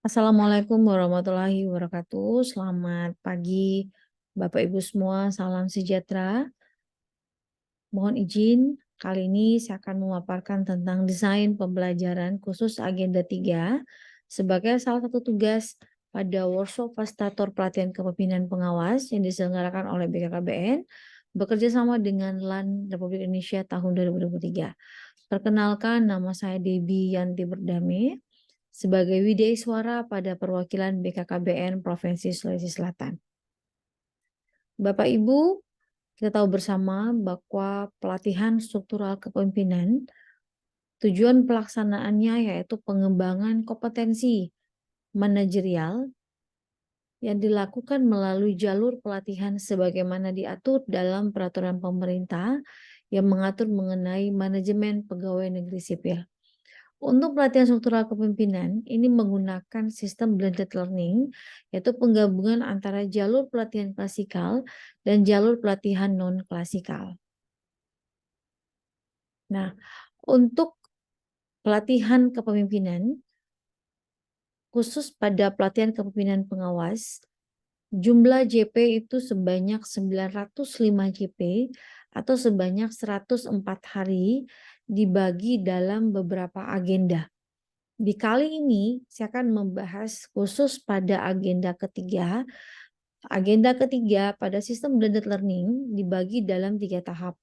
Assalamualaikum warahmatullahi wabarakatuh. Selamat pagi, Bapak Ibu semua. Salam sejahtera. Mohon izin, kali ini saya akan memaparkan tentang desain pembelajaran khusus Agenda 3 sebagai salah satu tugas pada workshop fasilitator pelatihan kepemimpinan pengawas yang diselenggarakan oleh BKKBN bekerja sama dengan LAN Republik Indonesia tahun 2023. Perkenalkan, nama saya Debbie Yanti Berdame sebagai Widya Iswara pada perwakilan BKKBN Provinsi Sulawesi Selatan. Bapak Ibu, kita tahu bersama bahwa pelatihan struktural kepemimpinan tujuan pelaksanaannya yaitu pengembangan kompetensi manajerial yang dilakukan melalui jalur pelatihan sebagaimana diatur dalam peraturan pemerintah yang mengatur mengenai manajemen pegawai negeri sipil. Untuk pelatihan struktural kepemimpinan, ini menggunakan sistem blended learning, yaitu penggabungan antara jalur pelatihan klasikal dan jalur pelatihan non-klasikal. Nah, untuk pelatihan kepemimpinan, khusus pada pelatihan kepemimpinan pengawas, jumlah JP itu sebanyak 905 JP atau sebanyak 104 hari dibagi dalam beberapa agenda. Di kali ini saya akan membahas khusus pada agenda ketiga. Agenda ketiga pada sistem blended learning dibagi dalam 3 tahap.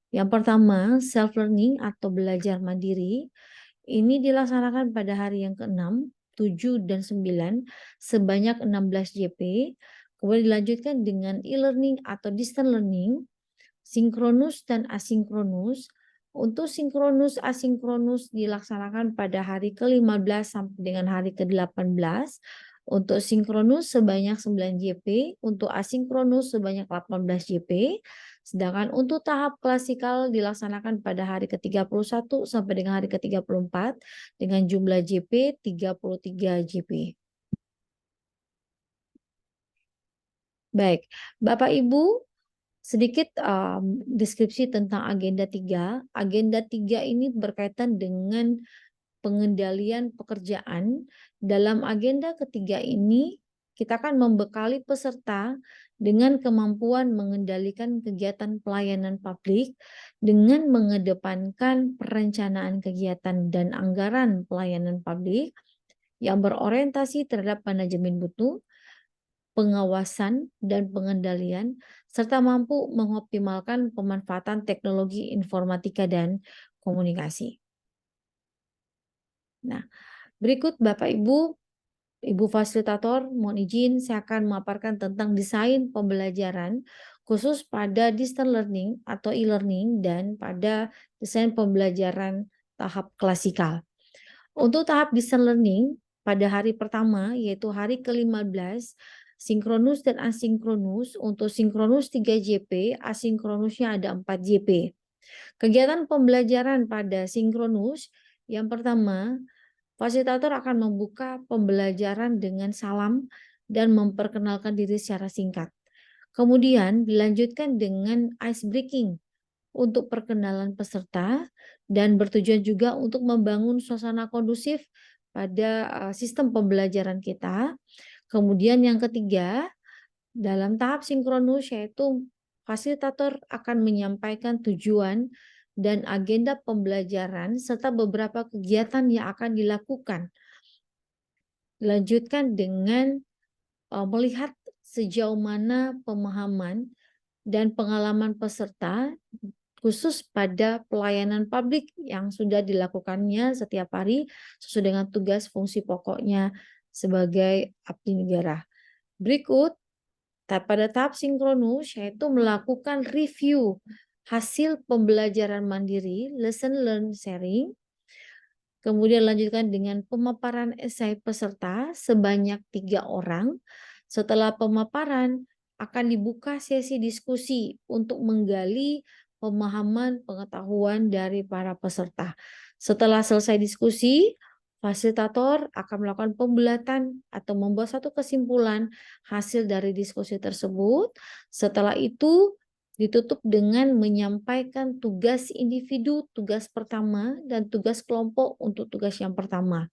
Yang pertama, self-learning atau belajar mandiri. Ini dilaksanakan pada hari yang ke-6, 7, dan 9 sebanyak 16 JP. Kemudian dilanjutkan dengan e-learning atau distance learning, sinkronus dan asinkronus. Untuk sinkronus asinkronus dilaksanakan pada hari ke-15 sampai dengan hari ke-18. Untuk sinkronus sebanyak 9 JP, untuk asinkronus sebanyak 18 JP. Sedangkan untuk tahap klasikal dilaksanakan pada hari ke-31 sampai dengan hari ke-34 dengan jumlah JP 33 JP. Baik, Bapak Ibu, sedikit deskripsi tentang agenda 3. Agenda 3 ini berkaitan dengan pengendalian pekerjaan. Dalam agenda ketiga ini, kita akan membekali peserta dengan kemampuan mengendalikan kegiatan pelayanan publik dengan mengedepankan perencanaan kegiatan dan anggaran pelayanan publik yang berorientasi terhadap manajemen mutu, pengawasan, dan pengendalian, serta mampu mengoptimalkan pemanfaatan teknologi informatika dan komunikasi. Nah, berikut Bapak Ibu, Ibu Fasilitator, mohon izin saya akan memaparkan tentang desain pembelajaran khusus pada distance learning atau e-learning dan pada desain pembelajaran tahap klasikal. Untuk tahap distance learning, pada hari pertama yaitu hari ke-15, sinkronus dan asinkronus. Untuk sinkronus 3 JP, asinkronusnya ada 4 JP. Kegiatan pembelajaran pada sinkronus, yang pertama, fasilitator akan membuka pembelajaran dengan salam dan memperkenalkan diri secara singkat. Kemudian dilanjutkan dengan ice breaking untuk perkenalan peserta dan bertujuan juga untuk membangun suasana kondusif pada sistem pembelajaran kita. Kemudian yang ketiga, dalam tahap sinkronus yaitu fasilitator akan menyampaikan tujuan dan agenda pembelajaran serta beberapa kegiatan yang akan dilakukan. Dilanjutkan dengan melihat sejauh mana pemahaman dan pengalaman peserta khusus pada pelayanan publik yang sudah dilakukannya setiap hari sesuai dengan tugas fungsi pokoknya sebagai abdi negara. Berikut, pada tahap sinkronus yaitu melakukan review hasil pembelajaran mandiri, lesson learn sharing. Kemudian lanjutkan dengan pemaparan esai peserta sebanyak 3 orang. Setelah pemaparan akan dibuka sesi diskusi untuk menggali pemahaman pengetahuan dari para peserta. Setelah selesai diskusi, fasilitator akan melakukan pembulatan atau membuat satu kesimpulan hasil dari diskusi tersebut. Setelah itu ditutup dengan menyampaikan tugas individu, tugas pertama, dan tugas kelompok untuk tugas yang pertama.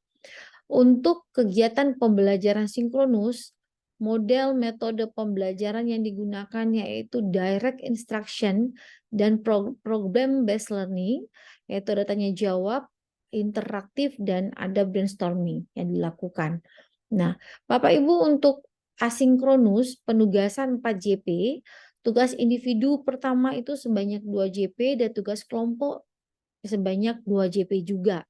Untuk kegiatan pembelajaran sinkronus, model metode pembelajaran yang digunakan yaitu direct instruction dan problem based learning, yaitu ada tanya jawab, interaktif, dan ada brainstorming yang dilakukan. Nah, Bapak Ibu, untuk asinkronus penugasan 4 JP, tugas individu pertama itu sebanyak 2 JP dan tugas kelompok sebanyak 2 JP juga.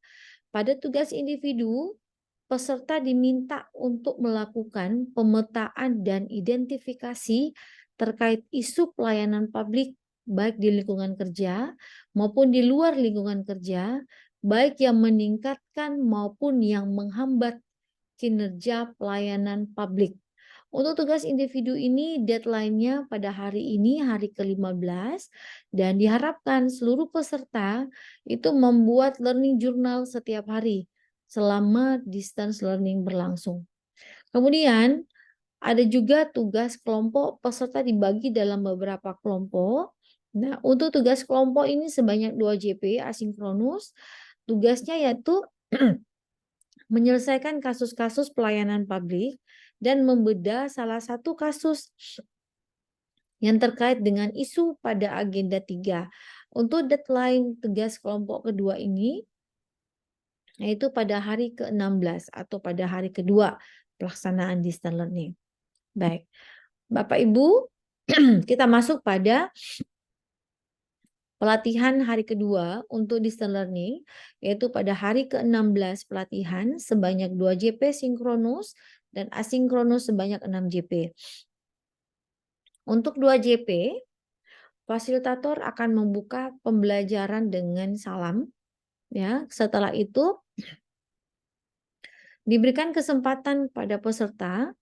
Pada tugas individu, peserta diminta untuk melakukan pemetaan dan identifikasi terkait isu pelayanan publik baik di lingkungan kerja maupun di luar lingkungan kerja, baik yang meningkatkan maupun yang menghambat kinerja pelayanan publik. Untuk tugas individu ini deadline-nya pada hari ini, hari ke-15, dan diharapkan seluruh peserta itu membuat learning journal setiap hari selama distance learning berlangsung. Kemudian ada juga tugas kelompok, peserta dibagi dalam beberapa kelompok. Nah, untuk tugas kelompok ini sebanyak 2 JP asinkronus. Tugasnya yaitu menyelesaikan kasus-kasus pelayanan publik dan membedah salah satu kasus yang terkait dengan isu pada agenda 3. Untuk deadline tugas kelompok kedua ini, yaitu pada hari ke-16 atau pada hari kedua pelaksanaan distance learning. Baik, Bapak Ibu, kita masuk pada pelatihan hari kedua untuk distance learning, yaitu pada hari ke-16 pelatihan sebanyak 2 JP sinkronus dan asinkronus sebanyak 6 JP. Untuk 2 JP, fasilitator akan membuka pembelajaran dengan salam. Ya, setelah itu diberikan kesempatan pada peserta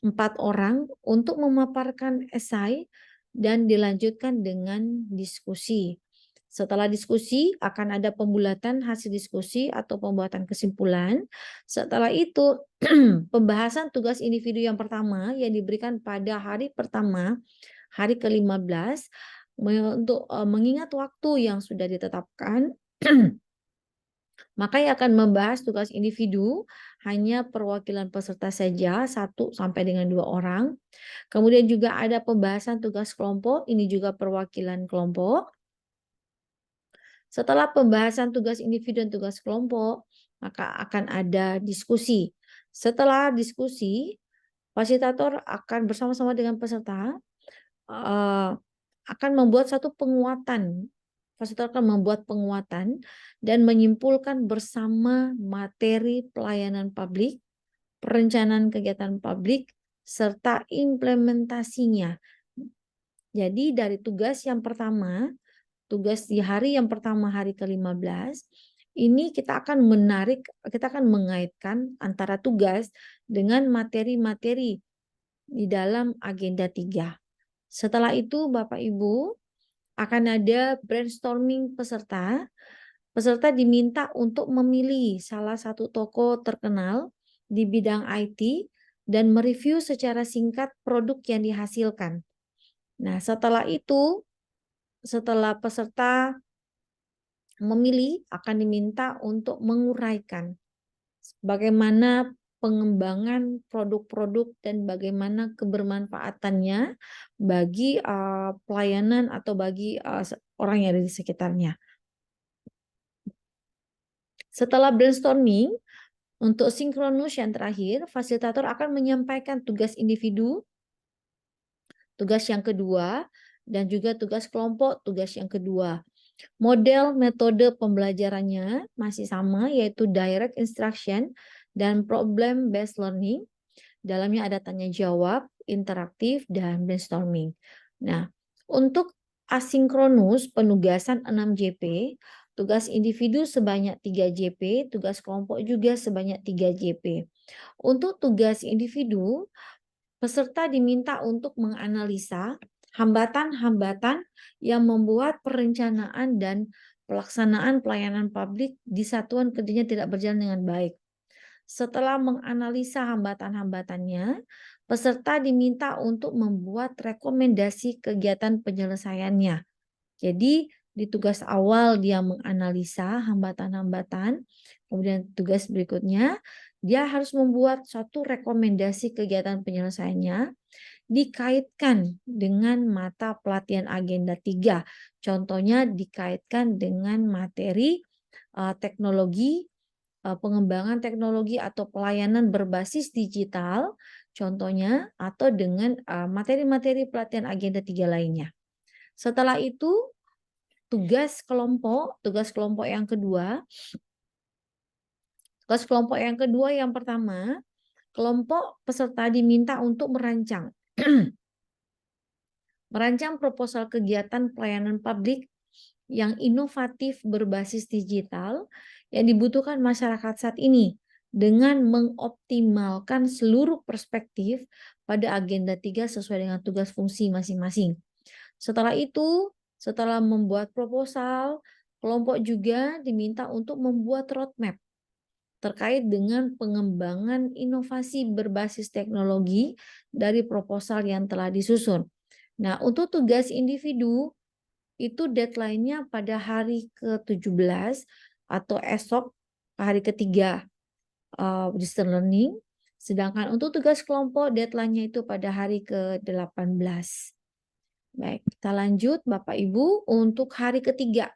4 orang untuk memaparkan esai dan dilanjutkan dengan diskusi. Setelah diskusi akan ada pembulatan hasil diskusi atau pembuatan kesimpulan. Setelah itu pembahasan tugas individu yang pertama yang diberikan pada hari pertama, hari ke-15, untuk mengingat waktu yang sudah ditetapkan. Maka yang akan membahas tugas individu hanya perwakilan peserta saja, 1 sampai dengan 2 orang. Kemudian juga ada pembahasan tugas kelompok, ini juga perwakilan kelompok. Setelah pembahasan tugas individu dan tugas kelompok, maka akan ada diskusi. Setelah diskusi, fasilitator akan bersama-sama dengan peserta akan membuat satu penguatan. Fasilitator akan membuat penguatan dan menyimpulkan bersama materi pelayanan publik, perencanaan kegiatan publik, serta implementasinya. Jadi dari tugas yang pertama, tugas di hari yang pertama, hari ke-15, ini kita akan mengaitkan antara tugas dengan materi-materi di dalam agenda 3. Setelah itu Bapak Ibu akan ada brainstorming peserta. Peserta diminta untuk memilih salah satu tokoh terkenal di bidang IT dan mereview secara singkat produk yang dihasilkan. Nah, setelah itu, setelah peserta memilih, akan diminta untuk menguraikan bagaimana pengembangan produk-produk dan bagaimana kebermanfaatannya bagi pelayanan atau bagi orang yang ada di sekitarnya. Setelah brainstorming, untuk sinkronus yang terakhir, fasilitator akan menyampaikan tugas individu, tugas yang kedua, dan juga tugas kelompok, tugas yang kedua. Model metode pembelajarannya masih sama, yaitu direct instruction dan problem based learning. Dalamnya ada tanya jawab, interaktif, dan brainstorming. Nah, untuk asinkronus penugasan 6 JP, tugas individu sebanyak 3 JP, tugas kelompok juga sebanyak 3 JP. Untuk tugas individu, peserta diminta untuk menganalisa hambatan-hambatan yang membuat perencanaan dan pelaksanaan pelayanan publik di satuan kerjanya tidak berjalan dengan baik. Setelah menganalisa hambatan-hambatannya, peserta diminta untuk membuat rekomendasi kegiatan penyelesaiannya. Jadi Di tugas awal dia menganalisa hambatan-hambatan, kemudian tugas berikutnya dia harus membuat suatu rekomendasi kegiatan penyelesaiannya dikaitkan dengan mata pelatihan agenda 3. Contohnya dikaitkan dengan materi teknologi, pengembangan teknologi atau pelayanan berbasis digital, contohnya, atau dengan materi-materi pelatihan agenda 3 lainnya. Setelah itu, tugas kelompok yang kedua. Tugas kelompok yang kedua yang pertama, kelompok peserta diminta untuk merancang proposal kegiatan pelayanan publik yang inovatif berbasis digital yang dibutuhkan masyarakat saat ini dengan mengoptimalkan seluruh perspektif pada agenda 3 sesuai dengan tugas fungsi masing-masing. Setelah itu, setelah membuat proposal, kelompok juga diminta untuk membuat roadmap terkait dengan pengembangan inovasi berbasis teknologi dari proposal yang telah disusun. Nah, untuk tugas individu, itu deadline-nya pada hari ke-17 atau esok hari ketiga distance learning. Sedangkan untuk tugas kelompok deadline-nya itu pada hari ke-18. Baik, kita lanjut Bapak Ibu untuk hari ketiga.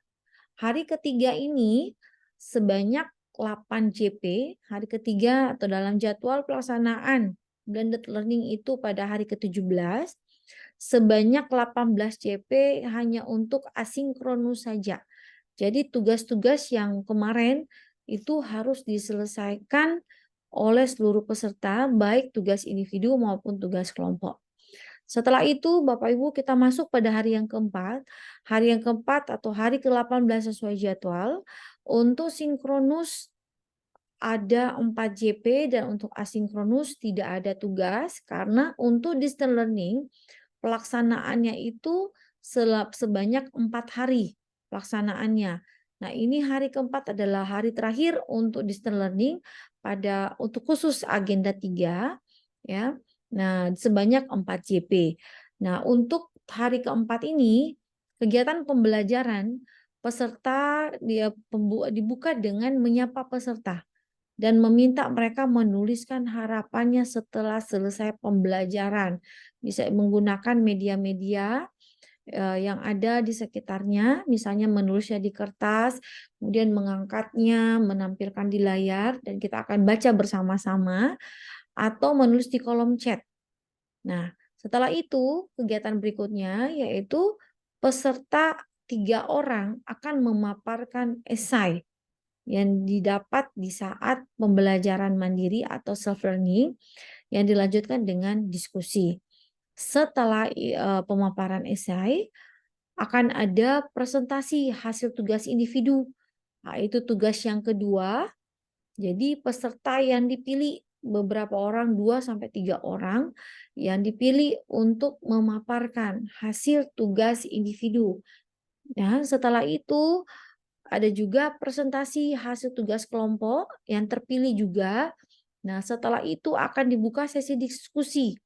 Hari ketiga ini sebanyak 8 JP, hari ketiga atau dalam jadwal pelaksanaan blended learning itu pada hari ke-17, sebanyak 18 JP hanya untuk asinkronus saja. Jadi tugas-tugas yang kemarin itu harus diselesaikan oleh seluruh peserta, baik tugas individu maupun tugas kelompok. Setelah itu, Bapak Ibu, kita masuk pada hari yang keempat. Hari yang keempat atau hari ke-18 sesuai jadwal. Untuk sinkronus ada 4 JP dan untuk asinkronus tidak ada tugas karena untuk distance learning pelaksanaannya itu sebanyak 4 hari pelaksanaannya. Nah, ini hari keempat adalah hari terakhir untuk distance learning untuk khusus agenda 3 ya. Nah, sebanyak 4 JP. Nah, untuk hari keempat ini kegiatan pembelajaran peserta dibuka dengan menyapa peserta dan meminta mereka menuliskan harapannya setelah selesai pembelajaran. Bisa menggunakan media-media yang ada di sekitarnya, misalnya menulisnya di kertas, kemudian mengangkatnya, menampilkan di layar, dan kita akan baca bersama-sama, atau menulis di kolom chat. Nah, setelah itu, kegiatan berikutnya yaitu peserta 3 orang akan memaparkan esai yang didapat di saat pembelajaran mandiri atau self-learning yang dilanjutkan dengan diskusi. Setelah pemaparan esai, akan ada presentasi hasil tugas individu. Nah, itu tugas yang kedua. Jadi peserta yang dipilih beberapa orang, 2-3 orang, yang dipilih untuk memaparkan hasil tugas individu. Nah, setelah itu ada juga presentasi hasil tugas kelompok yang terpilih juga. Nah, setelah itu akan dibuka sesi diskusi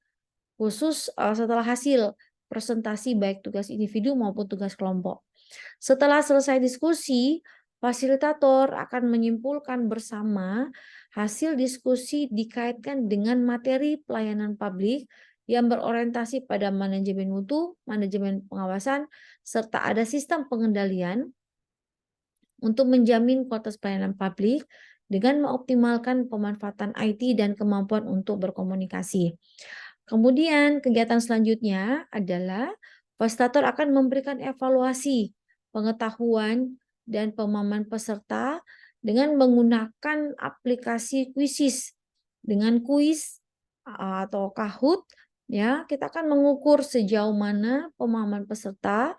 khusus setelah hasil presentasi baik tugas individu maupun tugas kelompok. Setelah selesai diskusi, fasilitator akan menyimpulkan bersama hasil diskusi dikaitkan dengan materi pelayanan publik yang berorientasi pada manajemen mutu, manajemen pengawasan, serta ada sistem pengendalian untuk menjamin kualitas pelayanan publik dengan mengoptimalkan pemanfaatan IT dan kemampuan untuk berkomunikasi. Kemudian kegiatan selanjutnya adalah fasilitator akan memberikan evaluasi pengetahuan dan pemahaman peserta dengan menggunakan aplikasi Quizizz. Dengan kuis atau Kahoot, ya, kita akan mengukur sejauh mana pemahaman peserta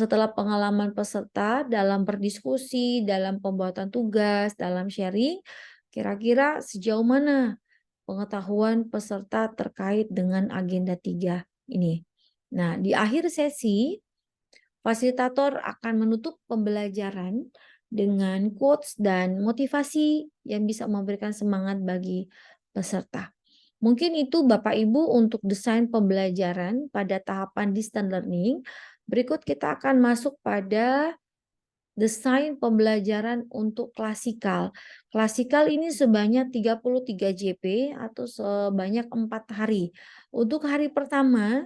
setelah pengalaman peserta dalam berdiskusi, dalam pembuatan tugas, dalam sharing, kira-kira sejauh mana pengetahuan peserta terkait dengan agenda 3 ini. Nah, di akhir sesi, fasilitator akan menutup pembelajaran dengan quotes dan motivasi yang bisa memberikan semangat bagi peserta. Mungkin itu Bapak Ibu untuk desain pembelajaran pada tahapan distance learning. Berikut kita akan masuk pada desain pembelajaran untuk klasikal. Klasikal ini sebanyak 33 JP atau sebanyak 4 hari. Untuk hari pertama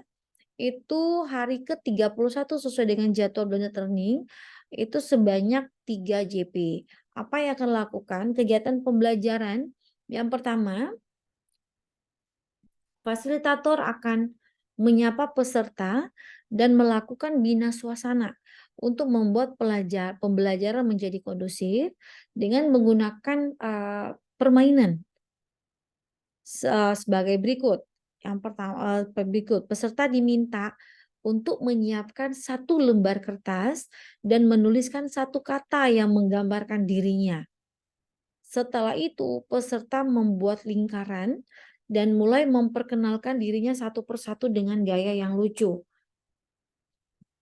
itu hari ke-31 sesuai dengan jadwal blended learning itu sebanyak 3 JP. Apa yang akan lakukan? Kegiatan pembelajaran yang pertama, fasilitator akan menyapa peserta dan melakukan bina suasana untuk membuat pembelajaran menjadi kondusif dengan menggunakan permainan sebagai berikut. Yang pertama, berikut peserta diminta untuk menyiapkan 1 lembar kertas dan menuliskan 1 kata yang menggambarkan dirinya. Setelah itu, peserta membuat lingkaran dan mulai memperkenalkan dirinya satu persatu dengan gaya yang lucu.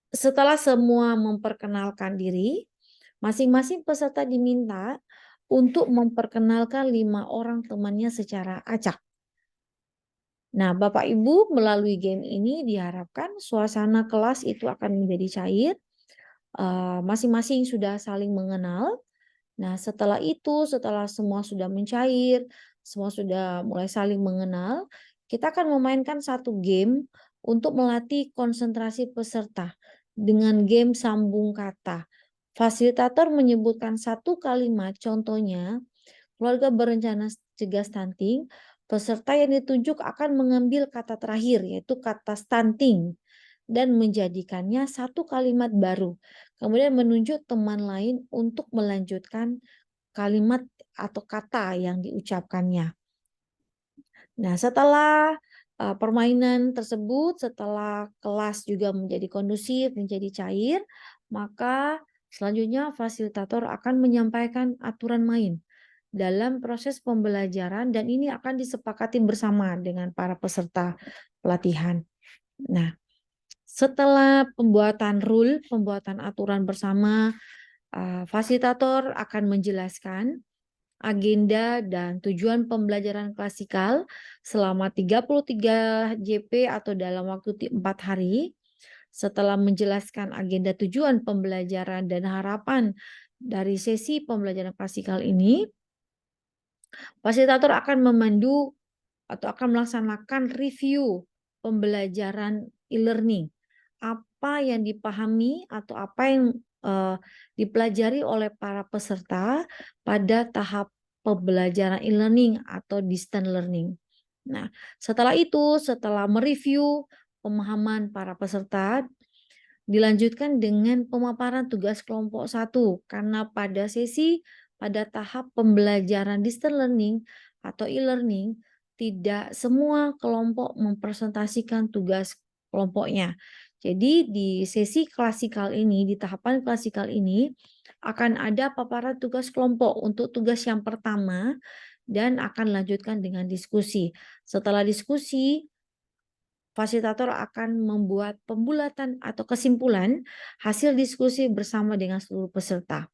Setelah semua memperkenalkan diri, masing-masing peserta diminta untuk memperkenalkan 5 orang temannya secara acak. Nah, Bapak Ibu melalui game ini diharapkan suasana kelas itu akan menjadi cair, masing-masing sudah saling mengenal. Nah, setelah itu, setelah semua sudah mencair, semua sudah mulai saling mengenal, kita akan memainkan satu game untuk melatih konsentrasi peserta dengan game sambung kata. Fasilitator menyebutkan 1 kalimat, contohnya, keluarga berencana cegah stunting, peserta yang ditunjuk akan mengambil kata terakhir, yaitu kata stunting, dan menjadikannya 1 kalimat baru. Kemudian menunjuk teman lain untuk melanjutkan kalimat atau kata yang diucapkannya. Nah, setelah permainan tersebut, setelah kelas juga menjadi kondusif, menjadi cair, maka selanjutnya fasilitator akan menyampaikan aturan main dalam proses pembelajaran dan ini akan disepakati bersama dengan para peserta pelatihan. Nah, setelah pembuatan rule, pembuatan aturan bersama, fasilitator akan menjelaskan agenda dan tujuan pembelajaran klasikal selama 33 JP atau dalam waktu 4 hari. Setelah menjelaskan agenda tujuan pembelajaran dan harapan dari sesi pembelajaran klasikal ini, fasilitator akan memandu atau akan melaksanakan review pembelajaran e-learning. Apa yang dipahami atau apa yang dipelajari oleh para peserta pada tahap pembelajaran e-learning atau distance learning. Nah, setelah itu, setelah mereview pemahaman para peserta, dilanjutkan dengan pemaparan tugas kelompok 1 karena pada tahap pembelajaran distance learning atau e-learning tidak semua kelompok mempresentasikan tugas kelompoknya. Jadi di sesi klasikal ini, di tahapan klasikal ini akan ada paparan tugas kelompok untuk tugas yang pertama dan akan lanjutkan dengan diskusi. Setelah diskusi, fasilitator akan membuat pembulatan atau kesimpulan hasil diskusi bersama dengan seluruh peserta.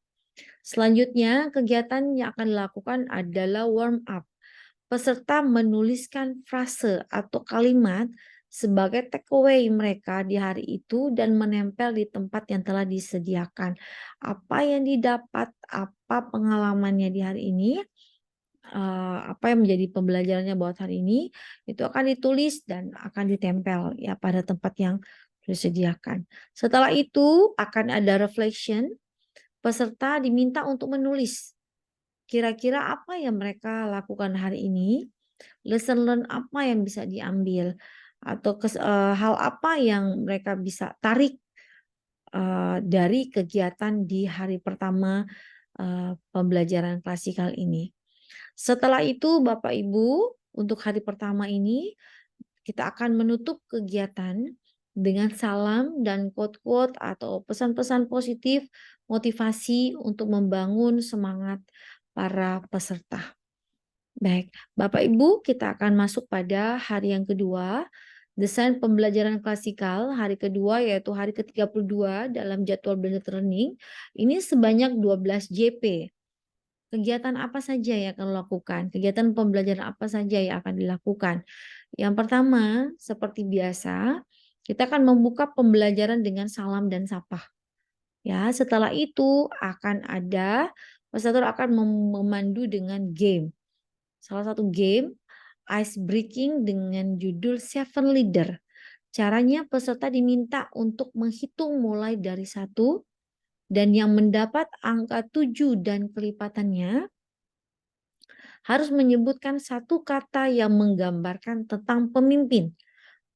Selanjutnya, kegiatan yang akan dilakukan adalah warm up. Peserta menuliskan frase atau kalimat sebagai takeaway mereka di hari itu dan menempel di tempat yang telah disediakan. Apa yang didapat, apa pengalamannya di hari ini, apa yang menjadi pembelajarannya buat hari ini, itu akan ditulis dan akan ditempel ya pada tempat yang disediakan. Setelah itu akan ada reflection, peserta diminta untuk menulis kira-kira apa yang mereka lakukan hari ini, lesson learn apa yang bisa diambil, atau hal apa yang mereka bisa tarik dari kegiatan di hari pertama pembelajaran klasikal ini. Setelah itu Bapak Ibu, untuk hari pertama ini kita akan menutup kegiatan dengan salam dan quote-quote atau pesan-pesan positif motivasi untuk membangun semangat para peserta. Baik, Bapak Ibu, kita akan masuk pada hari yang kedua, desain pembelajaran klasikal hari kedua yaitu hari ke-32 dalam jadwal blended learning. Ini sebanyak 12 JP. Kegiatan apa saja yang akan dilakukan? Kegiatan pembelajaran apa saja yang akan dilakukan? Yang pertama, seperti biasa, Kita akan membuka pembelajaran dengan salam dan sapa. Ya, setelah itu akan ada fasilitator akan memandu dengan game. Salah satu game ice breaking dengan judul Seven Leader. Caranya peserta diminta untuk menghitung mulai dari 1 dan yang mendapat angka 7 dan kelipatannya harus menyebutkan satu kata yang menggambarkan tentang pemimpin.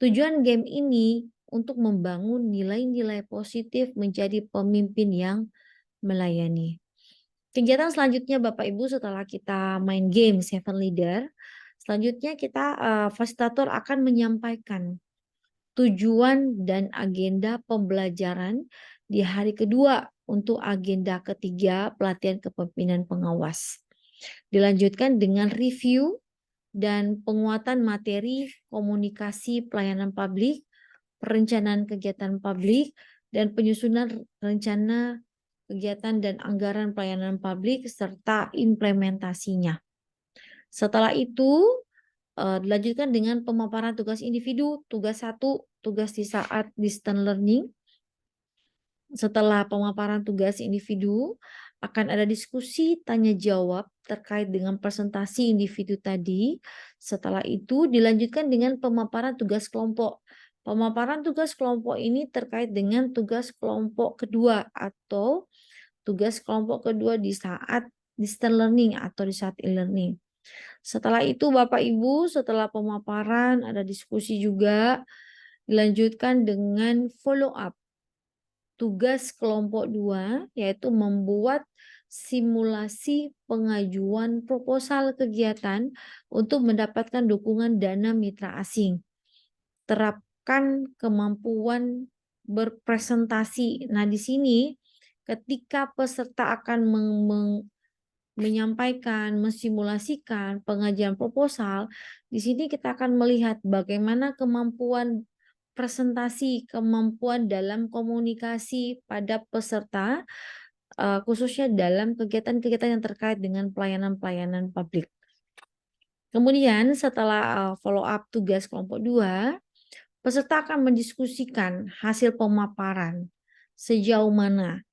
Tujuan game ini untuk membangun nilai-nilai positif menjadi pemimpin yang melayani. Kegiatan selanjutnya Bapak Ibu setelah kita main game Seven Leader, selanjutnya kita fasilitator akan menyampaikan tujuan dan agenda pembelajaran di hari kedua untuk agenda ketiga pelatihan kepemimpinan pengawas. Dilanjutkan dengan review dan penguatan materi komunikasi pelayanan publik, perencanaan kegiatan publik, dan penyusunan rencana kegiatan dan anggaran pelayanan publik serta implementasinya. Setelah itu dilanjutkan dengan pemaparan tugas individu, tugas 1, tugas di saat distance learning. Setelah pemaparan tugas individu, akan ada diskusi tanya jawab terkait dengan presentasi individu tadi. Setelah itu dilanjutkan dengan pemaparan tugas kelompok. Pemaparan tugas kelompok ini terkait dengan tugas kelompok kedua atau tugas kelompok kedua di saat distance learning atau di saat e-learning. Setelah itu Bapak Ibu, setelah pemaparan ada diskusi juga, dilanjutkan dengan follow up. Tugas kelompok 2 yaitu membuat simulasi pengajuan proposal kegiatan untuk mendapatkan dukungan dana mitra asing. Terapkan kemampuan berpresentasi. Nah, di sini ketika peserta akan menyampaikan, mensimulasikan pengajuan proposal, di sini kita akan melihat bagaimana kemampuan presentasi, kemampuan dalam komunikasi pada peserta, khususnya dalam kegiatan-kegiatan yang terkait dengan pelayanan-pelayanan publik. Kemudian setelah follow up tugas kelompok 2, peserta akan mendiskusikan hasil pemaparan sejauh mana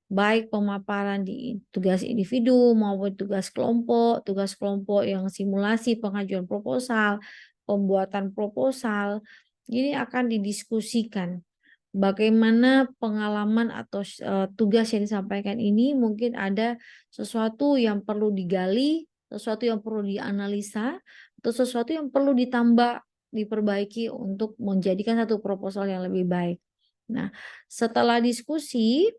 baik pemaparan di tugas individu maupun tugas kelompok yang simulasi pengajuan proposal, pembuatan proposal, ini akan didiskusikan. Bagaimana pengalaman atau tugas yang disampaikan ini mungkin ada sesuatu yang perlu digali, sesuatu yang perlu dianalisa, atau sesuatu yang perlu ditambah, diperbaiki untuk menjadikan satu proposal yang lebih baik. Nah, setelah diskusi,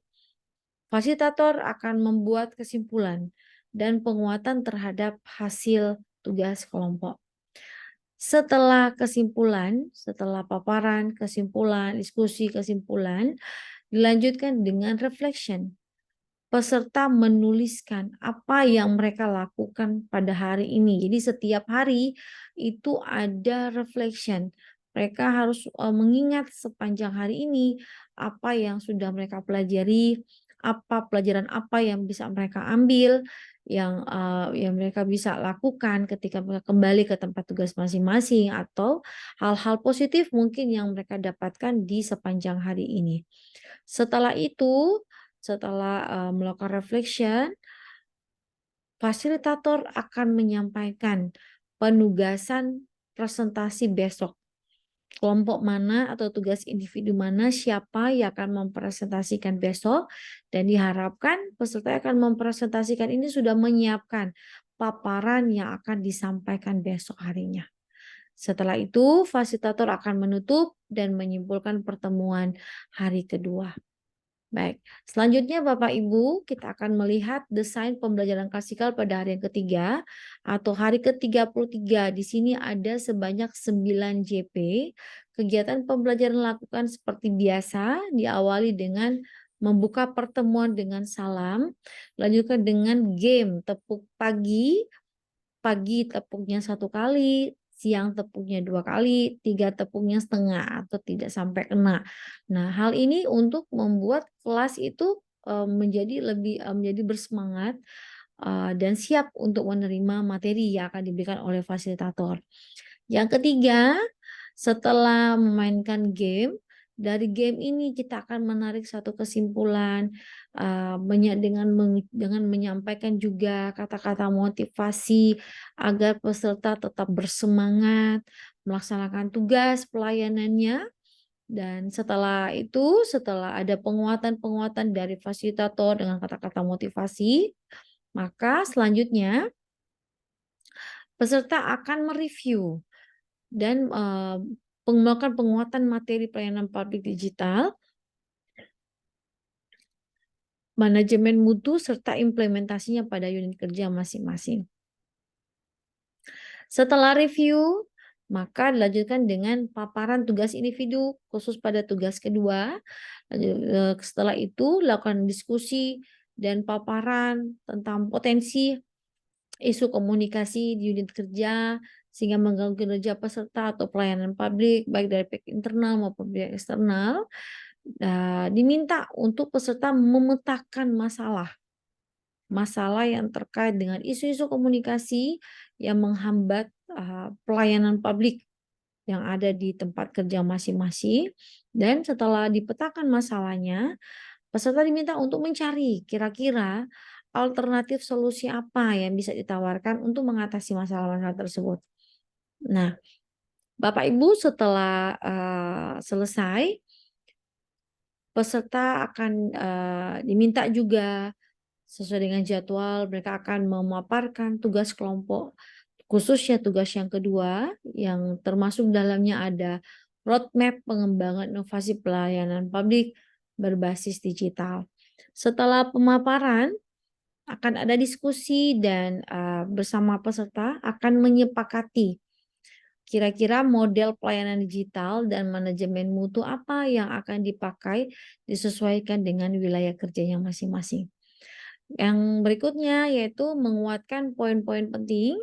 fasilitator akan membuat kesimpulan dan penguatan terhadap hasil tugas kelompok. Setelah kesimpulan, setelah paparan, kesimpulan, diskusi, kesimpulan, dilanjutkan dengan reflection. Peserta menuliskan apa yang mereka lakukan pada hari ini. Jadi setiap hari itu ada reflection. Mereka harus mengingat sepanjang hari ini apa yang sudah mereka pelajari, pelajaran apa yang bisa mereka ambil, yang mereka bisa lakukan ketika mereka kembali ke tempat tugas masing-masing, atau hal-hal positif mungkin yang mereka dapatkan di sepanjang hari ini. Setelah itu, setelah melakukan reflection, fasilitator akan menyampaikan penugasan presentasi besok. Kelompok mana atau tugas individu mana, siapa yang akan mempresentasikan besok, dan diharapkan peserta akan mempresentasikan ini sudah menyiapkan paparan yang akan disampaikan besok harinya. Setelah itu, fasilitator akan menutup dan menyimpulkan pertemuan hari kedua. Baik, selanjutnya Bapak Ibu, kita akan melihat desain pembelajaran klasikal pada hari yang ketiga atau hari ke-33. Di sini ada sebanyak 9 JP. Kegiatan pembelajaran dilakukan seperti biasa, diawali dengan membuka pertemuan dengan salam, lanjutkan dengan game tepuk pagi, pagi tepuknya 1 kali, siang tepuknya 2 kali, 3 tepuknya setengah atau tidak sampai kena. Nah, hal ini untuk membuat kelas itu menjadi bersemangat dan siap untuk menerima materi yang akan diberikan oleh fasilitator. Yang ketiga, setelah memainkan game, Dari game ini kita akan menarik satu kesimpulan dengan menyampaikan juga kata-kata motivasi agar peserta tetap bersemangat melaksanakan tugas pelayanannya. Dan setelah itu, setelah ada penguatan-penguatan dari fasilitator dengan kata-kata motivasi, maka selanjutnya peserta akan mereview dan melakukan penguatan materi pelayanan publik digital, manajemen mutu, serta implementasinya pada unit kerja masing-masing. Setelah review, maka dilanjutkan dengan paparan tugas individu khusus pada tugas kedua. Setelah itu, lakukan diskusi dan paparan tentang potensi isu komunikasi di unit kerja sehingga mengganggu kinerja peserta atau pelayanan publik baik dari pihak internal maupun pihak eksternal. Diminta untuk peserta memetakan masalah yang terkait dengan isu-isu komunikasi yang menghambat pelayanan publik yang ada di tempat kerja masing-masing. Dan setelah dipetakan masalahnya, peserta diminta untuk mencari kira-kira alternatif solusi apa yang bisa ditawarkan untuk mengatasi masalah-masalah tersebut. Nah, Bapak Ibu setelah selesai, peserta akan diminta juga sesuai dengan jadwal, mereka akan memaparkan tugas kelompok, khususnya tugas yang kedua, yang termasuk dalamnya ada roadmap pengembangan inovasi pelayanan publik berbasis digital. Setelah pemaparan, akan ada diskusi dan bersama peserta akan menyepakati kira-kira model pelayanan digital dan manajemen mutu apa yang akan dipakai disesuaikan dengan wilayah kerjanya masing-masing. Yang berikutnya yaitu menguatkan poin-poin penting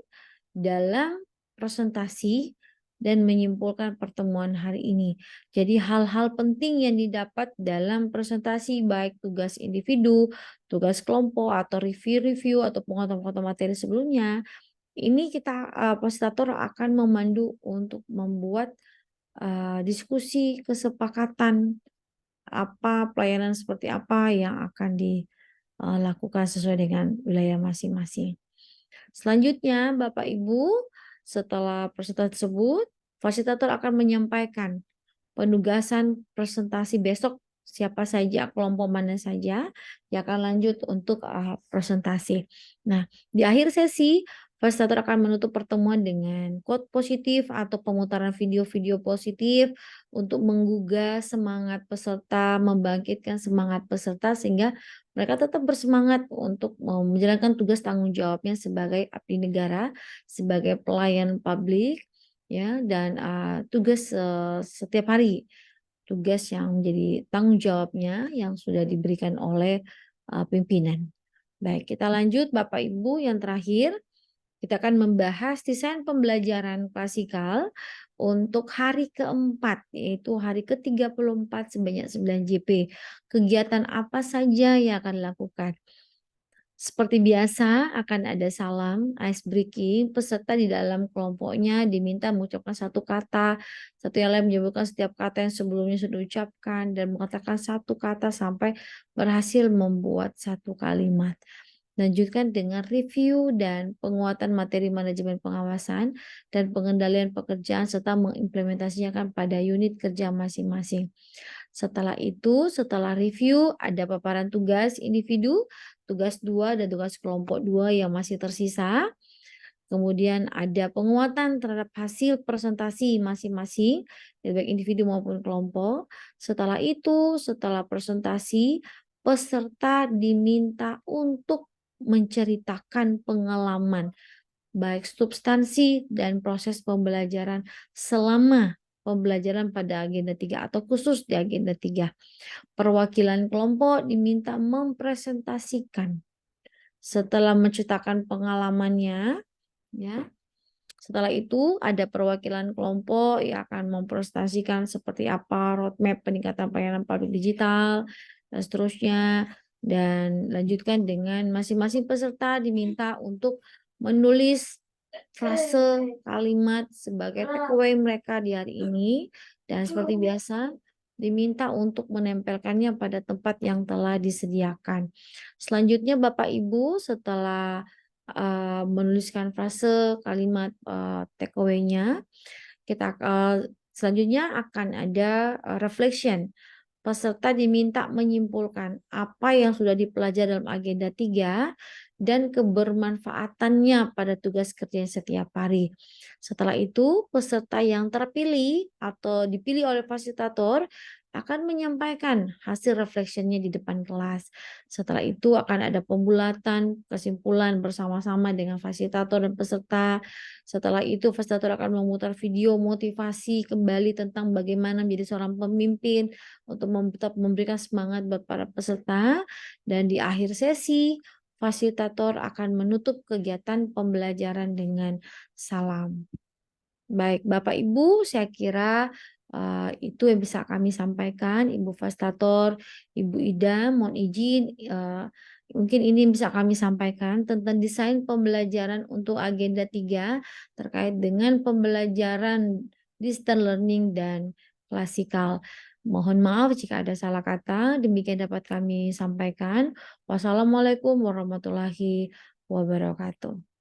dalam presentasi dan menyimpulkan pertemuan hari ini. Jadi hal-hal penting yang didapat dalam presentasi baik tugas individu, tugas kelompok atau review-review atau penguatan-penguatan materi sebelumnya, ini kita fasilitator akan memandu untuk membuat diskusi kesepakatan apa pelayanan seperti apa yang akan dilakukan sesuai dengan wilayah masing-masing. Selanjutnya, Bapak Ibu, setelah presentasi tersebut, fasilitator akan menyampaikan penugasan presentasi besok siapa saja, kelompok mana saja yang akan lanjut untuk presentasi. Nah, di akhir sesi, fasilitator akan menutup pertemuan dengan quote positif atau pemutaran video-video positif untuk menggugah semangat peserta, membangkitkan semangat peserta sehingga mereka tetap bersemangat untuk menjalankan tugas tanggung jawabnya sebagai abdi negara, sebagai pelayan publik, ya, dan tugas setiap hari, tugas yang menjadi tanggung jawabnya yang sudah diberikan oleh pimpinan. Baik, kita lanjut Bapak Ibu yang terakhir. Kita akan membahas desain pembelajaran klasikal untuk hari keempat, yaitu hari ke-34 sebanyak 9 JP. Kegiatan apa saja yang akan dilakukan? Seperti biasa akan ada salam, ice breaking, peserta di dalam kelompoknya diminta mengucapkan satu kata, satu yang lain menyebutkan setiap kata yang sebelumnya sudah diucapkan dan mengatakan satu kata sampai berhasil membuat satu kalimat. Lanjutkan dengan review dan penguatan materi manajemen pengawasan dan pengendalian pekerjaan serta mengimplementasikan pada unit kerja masing-masing. Setelah itu, setelah review, ada paparan tugas individu, tugas 2 dan tugas kelompok 2 yang masih tersisa. Kemudian ada penguatan terhadap hasil presentasi masing-masing, baik individu maupun kelompok. Setelah itu, setelah presentasi, peserta diminta untuk menceritakan pengalaman, baik substansi dan proses pembelajaran selama pembelajaran pada agenda 3 atau khusus di agenda 3. Perwakilan kelompok diminta mempresentasikan setelah menceritakan pengalamannya, ya. Setelah itu ada perwakilan kelompok yang akan mempresentasikan seperti apa roadmap peningkatan pelayanan publik digital dan seterusnya, dan lanjutkan dengan masing-masing peserta diminta untuk menulis frase kalimat sebagai takeaway mereka di hari ini. Dan seperti biasa diminta untuk menempelkannya pada tempat yang telah disediakan. Selanjutnya Bapak Ibu setelah menuliskan frase kalimat takeaway-nya, kita selanjutnya akan ada reflection. Peserta diminta menyimpulkan apa yang sudah dipelajari dalam agenda 3 dan kebermanfaatannya pada tugas kerja setiap hari. Setelah itu, peserta yang terpilih atau dipilih oleh fasilitator akan menyampaikan hasil refleksinya di depan kelas. Setelah itu akan ada pembulatan kesimpulan bersama-sama dengan fasilitator dan peserta. Setelah itu fasilitator akan memutar video motivasi kembali tentang bagaimana menjadi seorang pemimpin untuk tetap memberikan semangat buat para peserta, dan di akhir sesi fasilitator akan menutup kegiatan pembelajaran dengan salam. Baik, Bapak Ibu, saya kira itu yang bisa kami sampaikan. Ibu Fasilitator, Ibu Ida, mohon izin mungkin ini bisa kami sampaikan tentang desain pembelajaran untuk agenda 3 terkait dengan pembelajaran distance learning dan klasikal. Mohon maaf jika ada salah kata. Demikian dapat kami sampaikan. Wassalamualaikum warahmatullahi wabarakatuh.